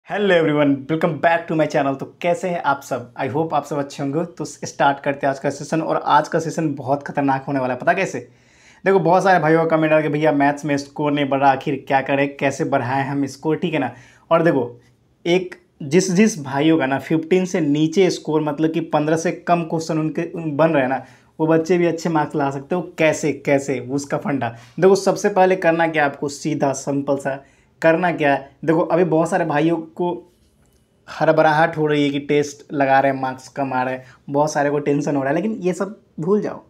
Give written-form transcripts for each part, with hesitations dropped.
Hello everyone, welcome back to my channel. तो कैसे हैं आप सब? आई होप आप सब अच्छे होंगे। तो स्टार्ट करते हैं आज का सेशन। और आज का सेशन बहुत खतरनाक होने वाला है। पता कैसे? देखो, बहुत सारे भाइयों का कमेंट आ कि भैया मैथ्स में स्कोर नहीं बढ़ रहा, आखिर क्या करें, कैसे बढ़ाएं हम स्कोर, ठीक है ना। और देखो, एक जिस जिस भाइयों का ना 15 से नीचे स्कोर, मतलब कि 15 से कम क्वेश्चन बन रहे हैं ना, वो बच्चे भी अच्छे मार्क्स ला सकते हो। कैसे कैसे उसका फंडा देखो। सबसे पहले करना क्या है आपको, सीधा सिंपल सा करना क्या है। देखो, अभी बहुत सारे भाइयों को हड़बड़ाहट हो रही है कि टेस्ट लगा रहे हैं, मार्क्स कम आ रहे हैं, बहुत सारे को टेंशन हो रहा है, लेकिन ये सब भूल जाओ।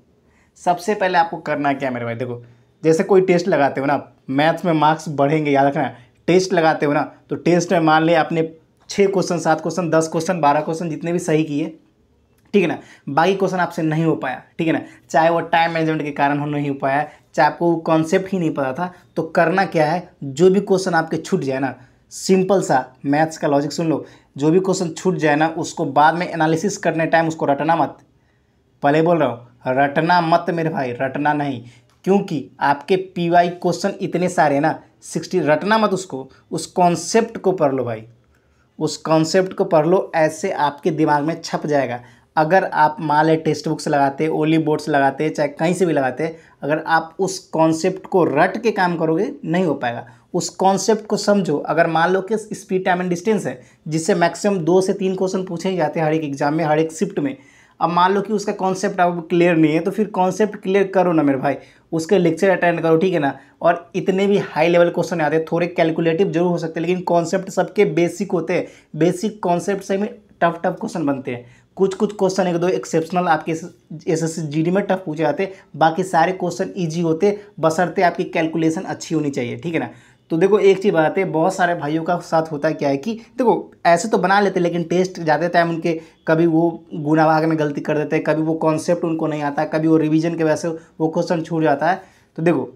सबसे पहले आपको करना क्या है मेरे भाई, देखो, जैसे कोई टेस्ट लगाते हो ना, मैथ्स में मार्क्स बढ़ेंगे, याद रखना। टेस्ट लगाते हो ना, तो टेस्ट में मान लिया आपने 6 क्वेश्चन, 7 क्वेश्चन, 10 क्वेश्चन, 12 क्वेश्चन, जितने भी सही किए, ठीक है ना। बाकी क्वेश्चन आपसे नहीं हो पाया, ठीक है ना, चाहे वो टाइम मैनेजमेंट के कारण हो नहीं हो पाया, चाहे आपको वो कॉन्सेप्ट ही नहीं पता था, तो करना क्या है, जो भी क्वेश्चन आपके छूट जाए ना, सिंपल सा मैथ्स का लॉजिक सुन लो। जो भी क्वेश्चन छूट जाए ना, उसको बाद में एनालिसिस करने टाइम उसको रटना मत। पहले बोल रहा हूँ, रटना मत मेरे भाई, रटना नहीं। क्योंकि आपके पीवाई क्वेश्चन इतने सारे हैं ना, 60, रटना मत उसको, उस कॉन्सेप्ट को पढ़ लो भाई। उस कॉन्सेप्ट को पढ़ लो, ऐसे आपके दिमाग में छप जाएगा। अगर आप मान लें टेक्स्ट बुक से लगाते, ओली बोर्ड से लगाते, चाहे कहीं से भी लगाते, अगर आप उस कॉन्सेप्ट को रट के काम करोगे, नहीं हो पाएगा। उस कॉन्सेप्ट को समझो। अगर मान लो कि स्पीड, टाइम एंड डिस्टेंस है, जिससे मैक्सिमम 2 से 3 क्वेश्चन पूछे ही जाते हैं हर एक एग्जाम में, हर एक शिफ्ट में। अब मान लो कि उसका कॉन्सेप्ट अब क्लियर नहीं है, तो फिर कॉन्सेप्ट क्लियर करो ना मेरे भाई, उसके लेक्चर अटेंड करो, ठीक है ना। और इतने भी हाई लेवल क्वेश्चन आते हैं, थोड़े कैलकुलेटिव जरूर हो सकते हैं, लेकिन कॉन्सेप्ट सबके बेसिक होते हैं। बेसिक कॉन्सेप्ट से में टफ टफ क्वेश्चन बनते हैं। कुछ कुछ क्वेश्चन एक दो एक्सेप्शनल आपके एसएससी जीडी में टफ पूछे जाते हैं, बाकी सारे क्वेश्चन ईजी होते, बशर्ते आपकी कैलकुलेशन अच्छी होनी चाहिए, ठीक है ना। तो देखो, एक चीज़ बात है, बहुत सारे भाइयों का साथ होता है क्या है कि देखो, ऐसे तो बना लेते, लेकिन टेस्ट जाते टाइम उनके कभी वो गुणा भाग में गलती कर देते हैं, कभी वो कॉन्सेप्ट उनको नहीं आता, कभी वो रिवीजन के वजह से वो क्वेश्चन छूट जाता है। तो देखो,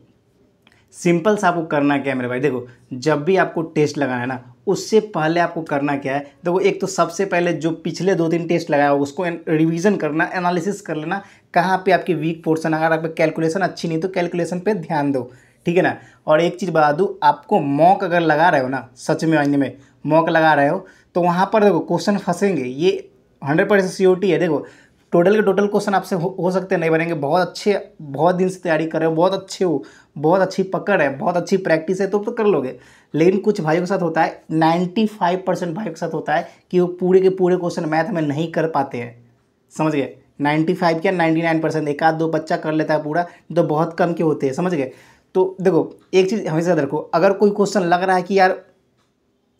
सिंपल सा आपको करना क्या है मेरे भाई, देखो, जब भी आपको टेस्ट लगाना है ना, उससे पहले आपको करना क्या है, देखो, एक तो सबसे पहले जो पिछले 2-3 टेस्ट लगाया हो उसको रिवीजन करना, एनालिसिस कर लेना, कहाँ पे आपकी वीक पोर्शन। अगर आपकी कैलकुलेशन अच्छी नहीं तो कैलकुलेशन पे ध्यान दो, ठीक है ना। और एक चीज़ बता दूँ आपको, मॉक अगर लगा रहे हो ना, सच में मायने में मॉक लगा रहे हो, तो वहाँ पर देखो क्वेश्चन फंसेंगे, ये 100% सीओटी है। देखो, टोटल के टोटल क्वेश्चन आपसे हो सकते हैं नहीं बनेंगे, बहुत अच्छे, बहुत दिन से तैयारी कर रहे हो, बहुत अच्छे हो, बहुत अच्छी पकड़ है, बहुत अच्छी प्रैक्टिस है, तो कर लोगे। लेकिन कुछ भाइयों के साथ होता है, 95% भाइयों के साथ होता है कि वो पूरे के पूरे क्वेश्चन मैथ में नहीं कर पाते हैं। समझ गए? 95 क्या 99%, एक आध दो बच्चा कर लेता है पूरा, तो बहुत कम के होते हैं, समझ गए। तो देखो, एक चीज़ हमेशा याद रखो, अगर कोई क्वेश्चन लग रहा है कि यार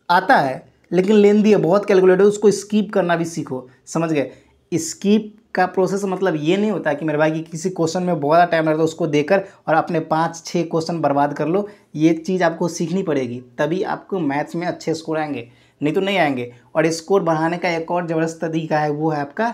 आता है लेकिन लेंदी है, बहुत कैलकुलेटर, उसको स्कीप करना भी सीखो, समझ गए। स्कीप का प्रोसेस मतलब ये नहीं होता कि मेरे भाई कि किसी क्वेश्चन में बहुत टाइम लगता है उसको देकर और अपने 5-6 क्वेश्चन बर्बाद कर लो। ये चीज़ आपको सीखनी पड़ेगी, तभी आपको मैथ्स में अच्छे स्कोर आएंगे, नहीं तो नहीं आएंगे। और स्कोर बढ़ाने का एक और ज़बरदस्त तरीका है, वो है आपका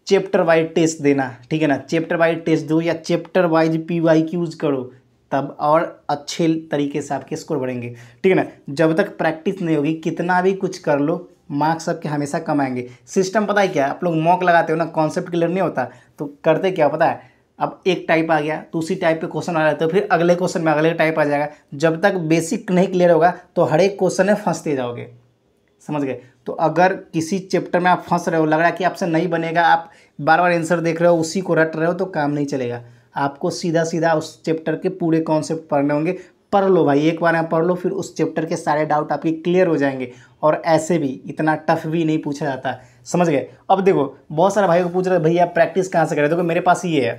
चैप्टर वाइज टेस्ट देना, ठीक है ना। चैप्टर वाइज टेस्ट दो या चैप्टर वाइज PYQs करो, तब और अच्छे तरीके से आपके स्कोर बढ़ेंगे, ठीक है ना। जब तक प्रैक्टिस नहीं होगी, कितना भी कुछ कर लो, मार्क्स आपके हमेशा कम आएंगे। सिस्टम पता है क्या है, आप लोग मॉक लगाते हो ना, कॉन्सेप्ट क्लियर नहीं होता, तो करते क्या पता है, अब एक टाइप आ गया तो उसी टाइप के क्वेश्चन आ जाते हो, फिर अगले क्वेश्चन में अगले टाइप आ जाएगा। जब तक बेसिक नहीं क्लियर होगा तो हर एक क्वेश्चन में फंसते जाओगे, समझ गए। तो अगर किसी चैप्टर में आप फंस रहे हो, लग रहा है कि आपसे नहीं बनेगा, आप बार बार आंसर देख रहे हो, उसी को रट रहे हो, तो काम नहीं चलेगा। आपको सीधा सीधा उस चैप्टर के पूरे कॉन्सेप्ट पढ़ने होंगे। पढ़ लो भाई, एक बार आप पढ़ लो, फिर उस चैप्टर के सारे डाउट आपके क्लियर हो जाएंगे। और ऐसे भी इतना टफ भी नहीं पूछा जाता, समझ गए। अब देखो, बहुत सारे भाई को पूछ रहे भैया प्रैक्टिस कहाँ से करें, देखो मेरे पास ये है,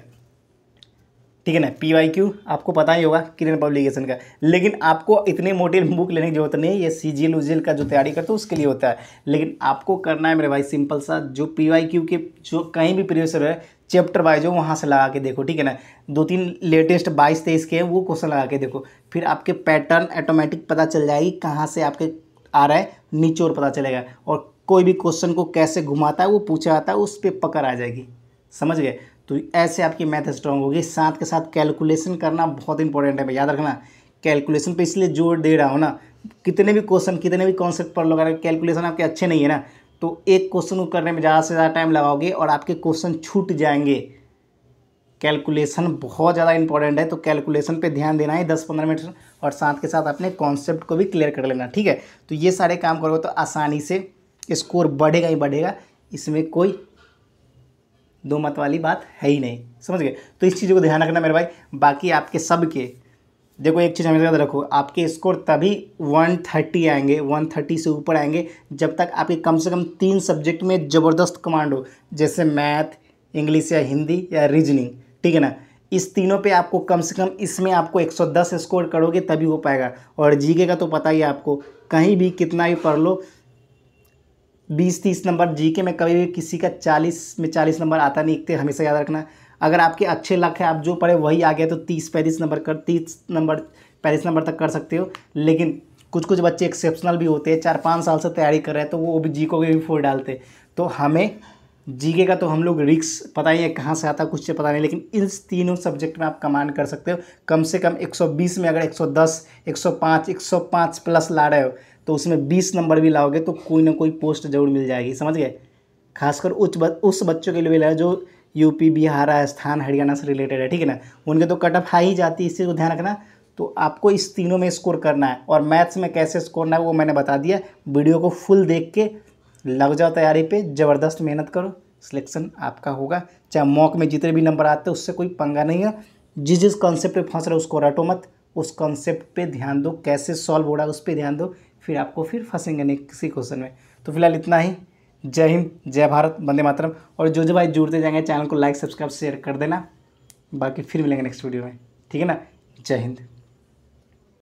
ठीक है ना। PYQ आपको पता ही होगा, किरण पब्लिकेशन का, लेकिन आपको इतनी मोटी बुक लेने की जरूरत नहीं है, ये CGL उजीएल का जो तैयारी करते हो उसके लिए होता है। लेकिन आपको करना है मेरे भाई सिंपल सा, जो PYQ के जो कहीं भी प्रीवियस है, चैप्टर वाइज हो, वहाँ से लगा के देखो, ठीक है ना। 2-3 लेटेस्ट 22-23 के हैं, वो क्वेश्चन लगा के देखो, फिर आपके पैटर्न ऑटोमेटिक पता चल जाएगी, कहाँ से आपके आ रहा है, निचोड़ पता चलेगा। और कोई भी क्वेश्चन को कैसे घुमाता है वो पूछा जाता है, उस पर पकड़ आ जाएगी, समझ गए। तो ऐसे आपकी मैथ स्ट्रांग होगी। साथ के साथ कैलकुलेशन करना बहुत इंपॉर्टेंट है भाई, याद रखना। कैलकुलेशन पे इसलिए जोर दे रहा हूँ ना, कितने भी क्वेश्चन, कितने भी कॉन्सेप्ट पढ़ लो, अगर कैलकुलेशन आपके अच्छे नहीं है ना, तो एक क्वेश्चन को करने में ज़्यादा से ज़्यादा टाइम लगाओगे और आपके क्वेश्चन छूट जाएंगे। कैलकुलेशन बहुत ज़्यादा इंपॉर्टेंट है, तो कैलकुलेशन पे ध्यान देना है 10-15 मिनट, और साथ के साथ अपने कॉन्सेप्ट को भी क्लियर कर लेना, ठीक है। तो ये सारे काम करोगे तो आसानी से स्कोर बढ़ेगा ही बढ़ेगा, इसमें कोई दो मत वाली बात है ही नहीं, समझ गए। तो इस चीज़ को ध्यान रखना मेरे भाई। बाकी आपके सबके देखो एक चीज़ हमेशा याद रखो, आपके स्कोर तभी 130 आएंगे, 130 से ऊपर आएंगे जब तक आपके कम से कम 3 सब्जेक्ट में ज़बरदस्त कमांड हो, जैसे मैथ, इंग्लिश या हिंदी या रीजनिंग, ठीक है ना। इस तीनों पे आपको कम से कम इसमें आपको 110 स्कोर करोगे तभी हो पाएगा। और जीके का तो पता ही है आपको, कहीं भी कितना भी पढ़ लो 20-30 नंबर जीके में कभी भी किसी का 40 में 40 नंबर आता नहीं, इतने हमेशा याद रखना। अगर आपके अच्छे लक है, आप जो पढ़े वही आ गया तो 30-35 नंबर 35 नंबर तक कर सकते हो। लेकिन कुछ कुछ बच्चे एक्सेप्शनल भी होते हैं, 4-5 साल से तैयारी कर रहे हैं, तो वो भी जीके भी फोड़ डालते। तो हमें जीके का तो हम लोग रिक्स पता ही है कहाँ से आता, कुछ से पता नहीं, लेकिन इस तीनों सब्जेक्ट में आप कमांड कर सकते हो। कम से कम 120 में अगर 110, 105 प्लस ला रहे हो तो उसमें 20 नंबर भी लाओगे तो कोई ना कोई पोस्ट जरूर मिल जाएगी, समझ गए। खासकर उस बच्चों के लिए है जो यूपी, बिहार, राजस्थान, हरियाणा से रिलेटेड है, ठीक है ना। उनके तो कट ऑफ हाई ही जाती है, इस चीज़ को ध्यान रखना। तो आपको इस तीनों में स्कोर करना है, और मैथ्स में कैसे स्कोर करना है वो मैंने बता दिया। वीडियो को फुल देख के लग जाओ तैयारी पे, ज़बरदस्त मेहनत करो, सिलेक्शन आपका होगा। चाहे मॉक में जितने भी नंबर आते हैं उससे कोई पंगा नहीं है। जिस कॉन्सेप्ट पे फंस रहे हो उसको रटो मत, उस कॉन्सेप्ट पे ध्यान दो, कैसे सॉल्व हो रहा है उस पर ध्यान दो, फिर आपको फिर फंसेंगे नहीं किसी क्वेश्चन में। तो फिलहाल इतना ही। जय हिंद, जय भारत, वंदे मातरम। और जो भाई जुड़ते जाएंगे चैनल को लाइक, सब्सक्राइब, शेयर कर देना। बाकी फिर मिलेंगे नेक्स्ट वीडियो में, ठीक है ना। जय हिंद।